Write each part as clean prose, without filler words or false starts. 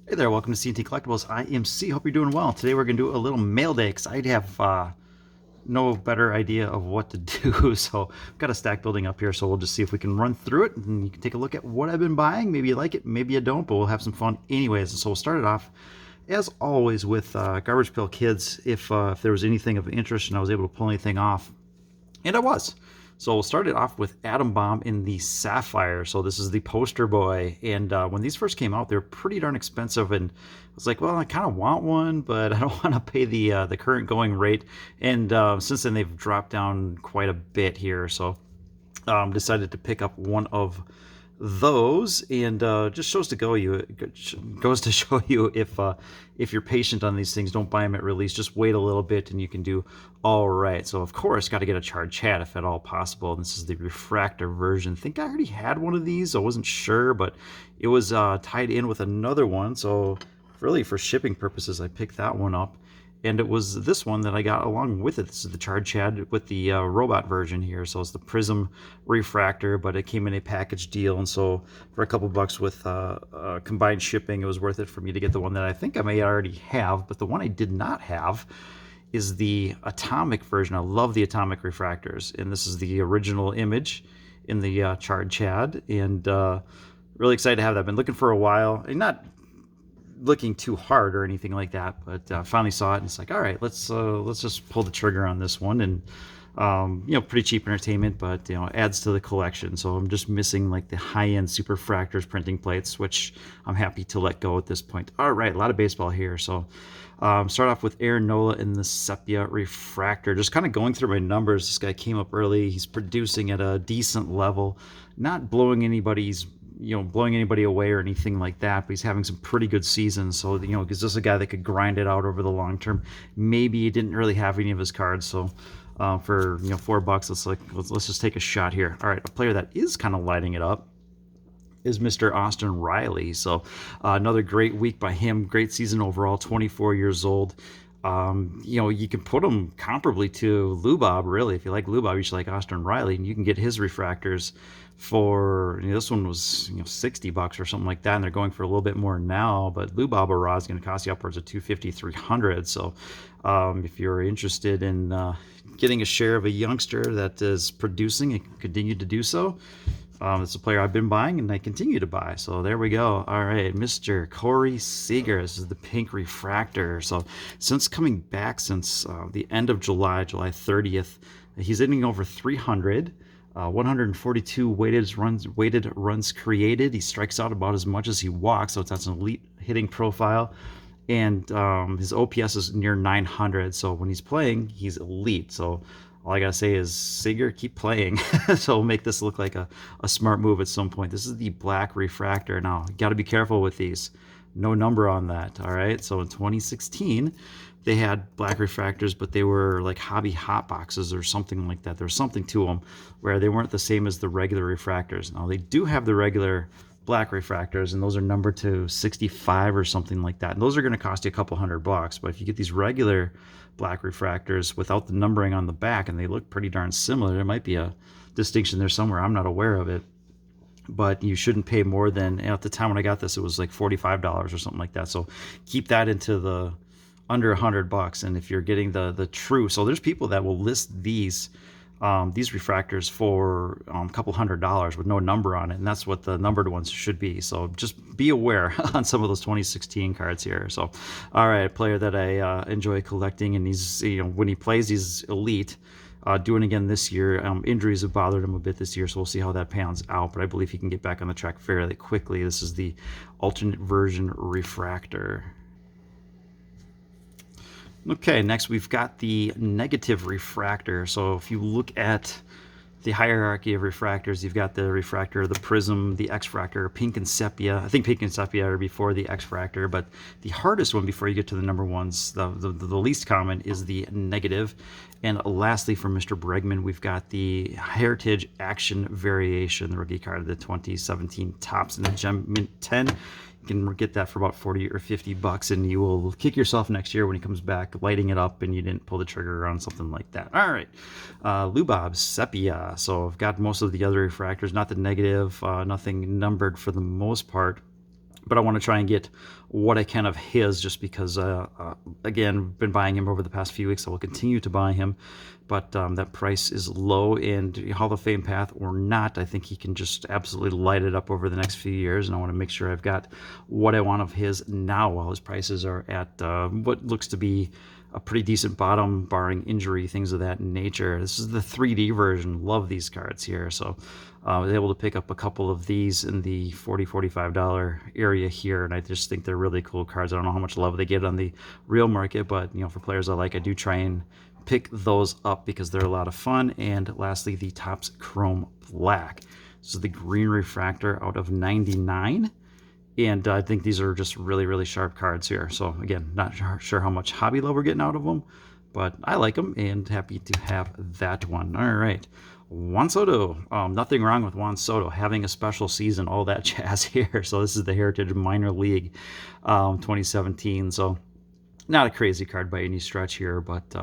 Hey there, welcome to CandTCollectibles. I am C. Hope you're doing well. Today we're going to do a little mail day because I have no better idea of what to do. So I've got a stack building up here, so we'll just see if we can run through it and you can take a look at what I've been buying. Maybe you like it, maybe you don't, but we'll have some fun anyways. And so we'll start it off, as always, with Garbage Pail Kids. If there was anything of interest and I was able to pull anything off, and I was. So we'll start it off with Atom Bomb in the Sapphire. So this is the poster boy. And when these first came out, they were pretty darn expensive. And I was like, well, I kind of want one, but I don't want to pay the current going rate. And since then, they've dropped down quite a bit here. So decided to pick up one of those, and just goes to show you if you're patient on these things, don't buy them at release. Just wait a little bit, and you can do all right. So of course, got to get a charred chat if at all possible. And this is the refractor version. I think I already had one of these. I wasn't sure, but it was tied in with another one. So really, for shipping purposes, I picked that one up. And it was this one that I got along with it. This is the Charred Chad with the robot version here. So it's the Prism refractor, but it came in a package deal. And so for a couple bucks with combined shipping, it was worth it for me to get the one that I think I may already have. But the one I did not have is the atomic version. I love the atomic refractors. And this is the original image in the Charred Chad. And really excited to have that. I've been looking for a while. And not looking too hard or anything like that, but finally saw it and it's like, all right, let's just pull the trigger on this one. And pretty cheap entertainment, but adds to the collection. So I'm just missing like the high-end super fractors printing plates, which I'm happy to let go at this point. All right, a lot of baseball here. So start off with Aaron Nola in the sepia refractor. Just kind of going through my numbers. This guy came up early. He's producing at a decent level, not blowing anybody away or anything like that, but he's having some pretty good seasons. So because this is a guy that could grind it out over the long term. Maybe he didn't really have any of his cards, so for $4, let's just take a shot here. All right, a player that is kind of lighting it up is Mr. Austin Riley. So another great week by him. Great season overall. 24 years old. You can put him comparably to Lubob, really. If you like Lubob, you should like Austin Riley, and you can get his refractors for, this one was $60 or something like that, and they're going for a little bit more now. But Lubob Ara is going to cost you upwards of $250, $300. So if you're interested in getting a share of a youngster that is producing and continue to do so, it's a player I've been buying and I continue to buy. So there we go. All right, Mr. Corey Seager. This is the pink refractor. So since coming back since the end of July 30th, he's hitting over 300. 142 weighted runs created. He strikes out about as much as he walks, so that's an elite hitting profile. And his OPS is near 900. So when he's playing, he's elite. So all I gotta say is, Seager, keep playing. So we'll make this look like a smart move at some point. This is the black refractor. Now, you gotta be careful with these. No number on that, all right? So in 2016, they had black refractors, but they were like hobby hot boxes or something like that. There was something to them where they weren't the same as the regular refractors. Now, they do have the regular black refractors, and those are numbered to 65 or something like that. And those are going to cost you a couple $100. But if you get these regular black refractors without the numbering on the back, and they look pretty darn similar, there might be a distinction there somewhere. I'm not aware of it. But you shouldn't pay more than, at the time when I got this, it was like $45 or something like that. So keep that into the under $100. And if you're getting the true, so there's people that will list these refractors for a couple $100 with no number on it, and that's what the numbered ones should be. So just be aware on some of those 2016 cards here. So, all right, a player that I enjoy collecting, and he's when he plays, he's elite. Doing again this year. Injuries have bothered him a bit this year, so we'll see how that pans out. But I believe he can get back on the track fairly quickly. This is the alternate version refractor. Okay, next we've got the negative refractor. So if you look at the hierarchy of refractors, you've got the refractor, the prism, the X-fractor, pink and sepia. I think pink and sepia are before the X-fractor, but the hardest one before you get to the number ones, the least common, is the negative. And lastly, from Mr. Bregman, we've got the Heritage Action Variation, the rookie card of the 2017 Topps in the Gem Mint 10. You can get that for about 40 or 50 bucks, and you will kick yourself next year when he comes back, lighting it up, and you didn't pull the trigger on something like that. All right, Lubobs, sepia. So I've got most of the other refractors, not the negative, nothing numbered for the most part. but I want to try and get what I can of his, just because, again, been buying him over the past few weeks. I will continue to buy him, but that price is low, and Hall of Fame path or not, I think he can just absolutely light it up over the next few years, and I want to make sure I've got what I want of his now while his prices are at what looks to be a pretty decent bottom, barring injury, things of that nature. This is the 3D version. Love these cards here. So I was able to pick up a couple of these in the $40–45 area here, and I just think they're really cool cards. I don't know how much love they get on the real market, but for players I like, I do try and pick those up because they're a lot of fun. And lastly, the Topps Chrome Black. This is the green refractor out of 99. And I think these are just really, really sharp cards here. So again, not sure how much hobby love we're getting out of them, but I like them and happy to have that one. All right, Juan Soto. Nothing wrong with Juan Soto having a special season, all that jazz here. So this is the Heritage Minor League 2017. So not a crazy card by any stretch here, but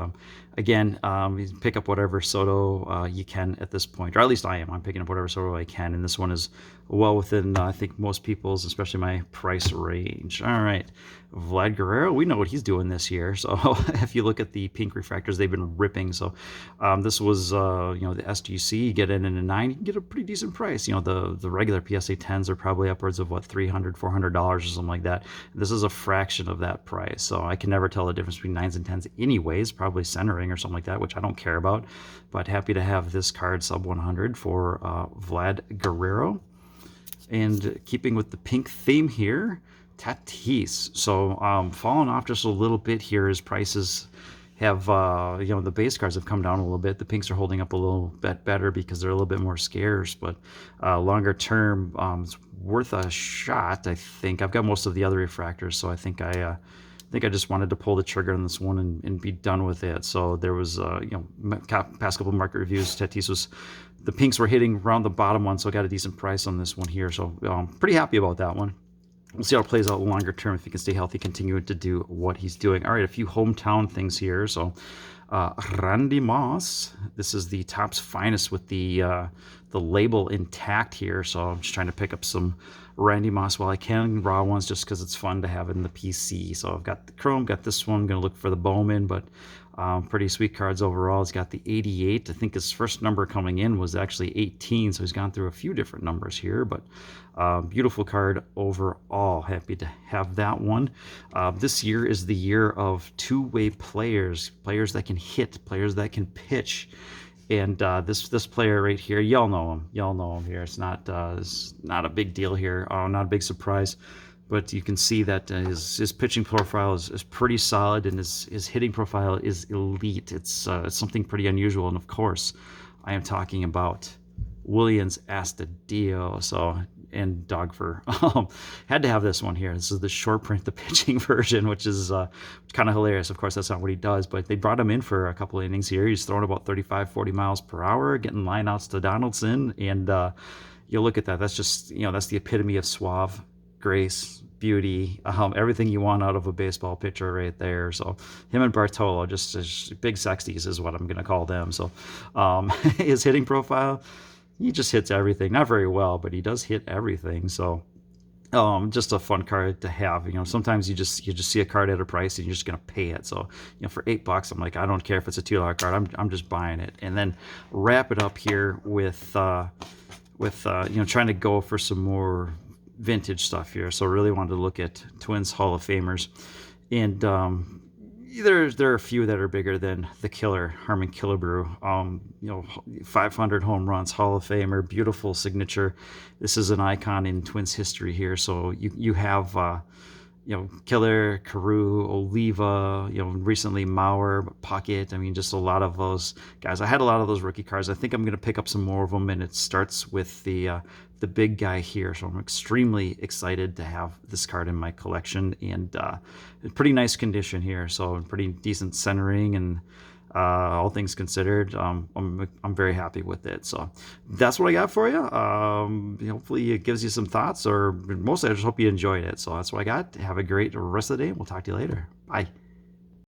again, you pick up whatever Soto you can at this point, or at least I am. I'm picking up whatever Soto I can, and this one is well within, I think, most people's, especially my price range. All right, Vlad Guerrero, we know what he's doing this year. So if you look at the pink refractors, they've been ripping. So this was, the SGC, you get in a 9, you can get a pretty decent price. The regular PSA 10s are probably upwards of, what, $300, $400 or something like that. This is a fraction of that price. So I can never tell the difference between 9s and 10s anyways, probably centering or something like that, which I don't care about. But happy to have this card sub 100 for Vlad Guerrero. And keeping with the pink theme here, Tatis. So falling off just a little bit here. His prices have, the base cards have come down a little bit. The pinks are holding up a little bit better because they're a little bit more scarce. But longer term, it's worth a shot, I think. I've got most of the other refractors, so I think I just wanted to pull the trigger on this one and be done with it. So there was, past couple market reviews, Tatis was, the pinks were hitting around the bottom one, so I got a decent price on this one here. So pretty happy about that one. We'll see how it plays out longer term. If he can stay healthy, continue to do what he's doing. All right, a few hometown things here. So Randy Moss. This is the Topps Finest with the label intact here. So I'm just trying to pick up some Randy Moss while I can, raw ones, just because it's fun to have in the PC. So I've got the Chrome, got this one. I'm going to look for the Bowman, but pretty sweet cards overall. He's got the 88. I think his first number coming in was actually 18, so he's gone through a few different numbers here, but beautiful card overall. Happy to have that one. This year is the year of two-way players that can hit, players that can pitch. And this player right here, y'all know him here. It's not a big deal here. Not a big surprise. But you can see that his pitching profile is pretty solid, and his hitting profile is elite. It's something pretty unusual. And of course, I am talking about Willians Astudillo. So, and dog fur. Had to have this one here. This is the short print, the pitching version, which is kind of hilarious. Of course, that's not what he does, but they brought him in for a couple of innings here. He's throwing about 35–40 miles per hour, getting lineouts to Donaldson, and you look at that. That's just, that's the epitome of suave, grace, beauty, everything you want out of a baseball pitcher right there. So him and Bartolo, just big sexties is what I'm going to call them. So his hitting profile, he just hits everything. Not very well, but he does hit everything. So just a fun card to have. Sometimes you just see a card at a price and you're just going to pay it. So, for $8, I'm like, I don't care if it's a $2 card. I'm just buying it. And then wrap it up here with trying to go for some more vintage stuff here. So really wanted to look at Twins Hall of Famers, and there are a few that are bigger than the killer, Harmon Killebrew. 500 home runs, Hall of Famer, beautiful signature. This is an icon in Twins history here. So you have Killer, Carew, Oliva, recently Mauer, Puckett. I mean, just a lot of those guys. I had a lot of those rookie cards. I think I'm going to pick up some more of them, and it starts with the big guy here. So I'm extremely excited to have this card in my collection, and in pretty nice condition here. So pretty decent centering, and all things considered, I'm very happy with it. So that's what I got for you. Hopefully it gives you some thoughts, or mostly I just hope you enjoyed it. So that's what I got. Have a great rest of the day. We'll talk to you later. Bye.